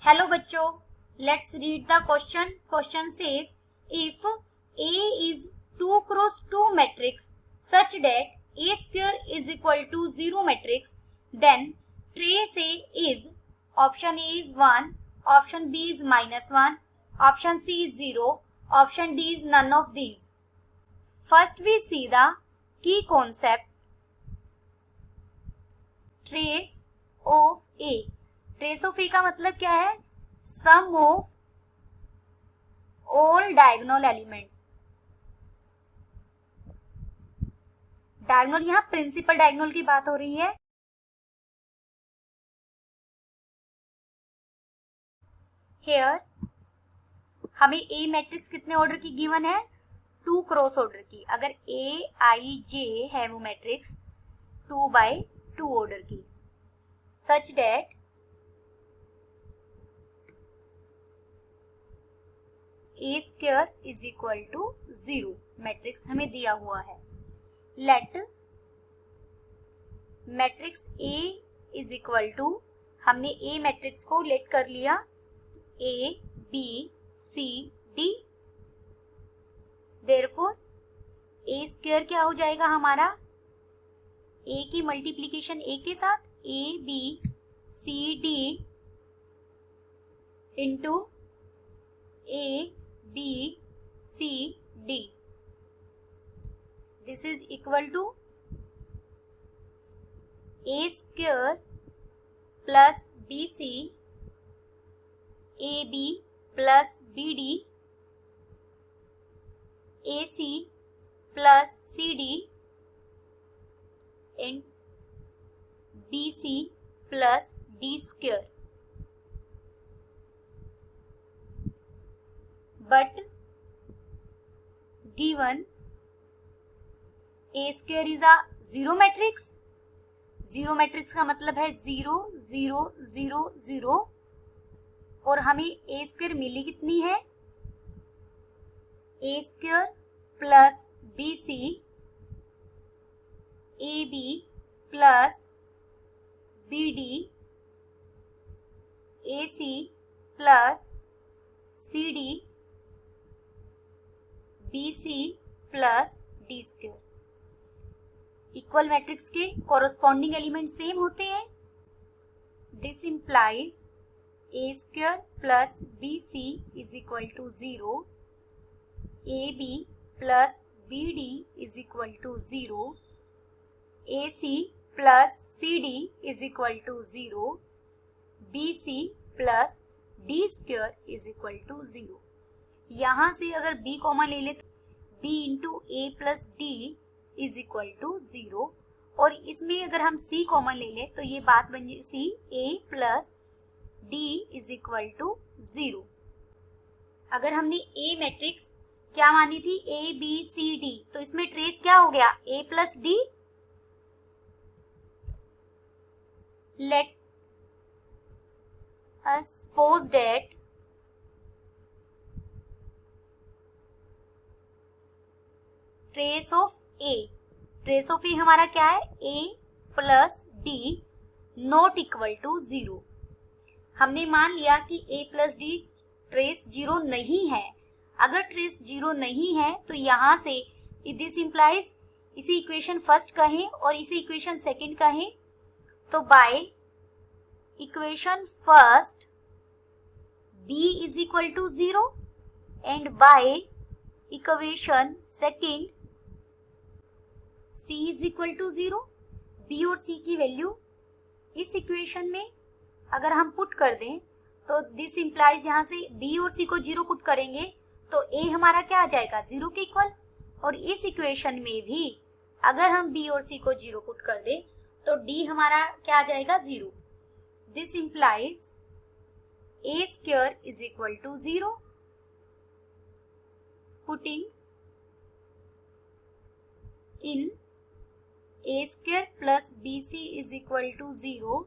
Hello बच्चों, let's read the question. Question says if A is 2 cross 2 matrix such that A square is equal to 0 matrix, then trace A is option A is 1, option B is -1, option C is 0, option D is none of these. First we see the key concept. Trace of A. Trace of A का मतलब क्या है? Sum of all diagonal elements. Diagonal, यहां principal diagonal की बात हो रही है. हियर हमें ए मैट्रिक्स कितने ऑर्डर की गिवन है? 2 क्रॉस ऑर्डर की. अगर ए आई जे है वो मैट्रिक्स 2/2 ऑर्डर की, such that A square is equal to 0 matrix हमें दिया हुआ है. Let matrix A is equal to, हमने A मैट्रिक्स को लेट कर लिया A B C D. Therefore A square क्या हो जाएगा हमारा? A की मल्टीप्लीकेशन A के साथ A B C D into A B C D. This is equal to A square plus BC AB plus BD AC plus CD and BC plus D square. But given A square is a 0 matrix. 0 matrix का मतलब है 0 0 0 0 और हमें A square मिली कितनी है? A square plus BC AB plus BD AC plus CD BC plus D square. Equal matrix के corresponding element same होते हैं. This implies A square plus BC is equal to 0, AB plus BD is equal to 0, AC plus CD is equal to 0, BC plus D square is equal to 0. यहां से अगर B common ले ले तो B into A plus D is equal to 0 और इसमें अगर हम C कॉमन ले ले तो ये बात बन जाए C A plus D is equal to 0. अगर हमने A मैट्रिक्स क्या मानी थी? A B C D, तो इसमें ट्रेस क्या हो गया? A plus D. Let us suppose that trace of A. Trace of A हमारा क्या है? A plus D not equal to 0. हमने मान लिया कि A प्लस D ट्रेस 0 नहीं है. अगर ट्रेस 0 नहीं है तो यहां से दिस इंप्लाइज इसे इक्वेशन फर्स्ट कहें और इसे इक्वेशन सेकंड कहें, तो by equation first B is equal to 0 and by equation second C is equal to 0. B और C की वैल्यू इस इक्वेशन में अगर हम पुट कर दें तो दिस इंप्लाइज यहाँ से B और C को 0 पुट करेंगे तो A हमारा क्या आ जाएगा? 0 के इक्वल. और इस इक्वेशन में भी अगर हम B और C को 0 पुट कर दें तो D हमारा क्या आ जाएगा? 0. This implies A square is equal to 0. Putting in A square plus BC is equal to 0,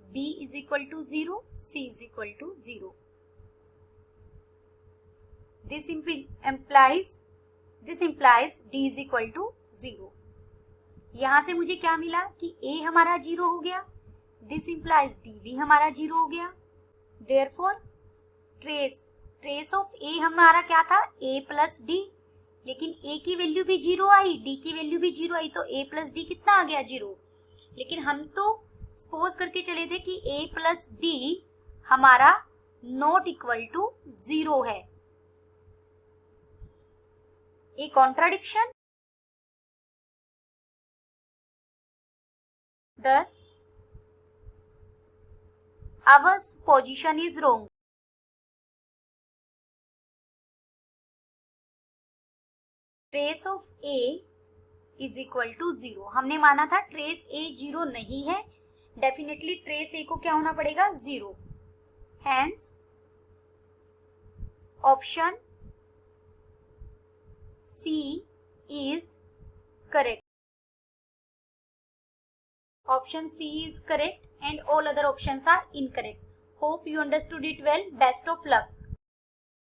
B is equal to 0, C is equal to 0. This implies D is equal to 0. यहां से मुझे क्या मिला कि A हमारा 0 हो गया, this implies D भी हमारा 0 हो गया। देयरफॉर ट्रेस ऑफ ए हमारा क्या था, a प्लस डी, लेकिन a की वैल्यू भी 0 आई, d की वैल्यू भी 0 आई, तो a प्लस डी कितना आ गया, 0। लेकिन हम तो सपोज करके चले थे कि a प्लस डी हमारा नॉट इक्वल टू 0 है। ए contradiction. Thus, our position is wrong. Trace of A is equal to 0. हमने माना था ट्रेस A 0 नहीं है, डेफिनेटली ट्रेस A को क्या होना पड़ेगा, 0। Hence, option C is correct. Option C is correct and all other options are incorrect. Hope you understood it well. Best of luck.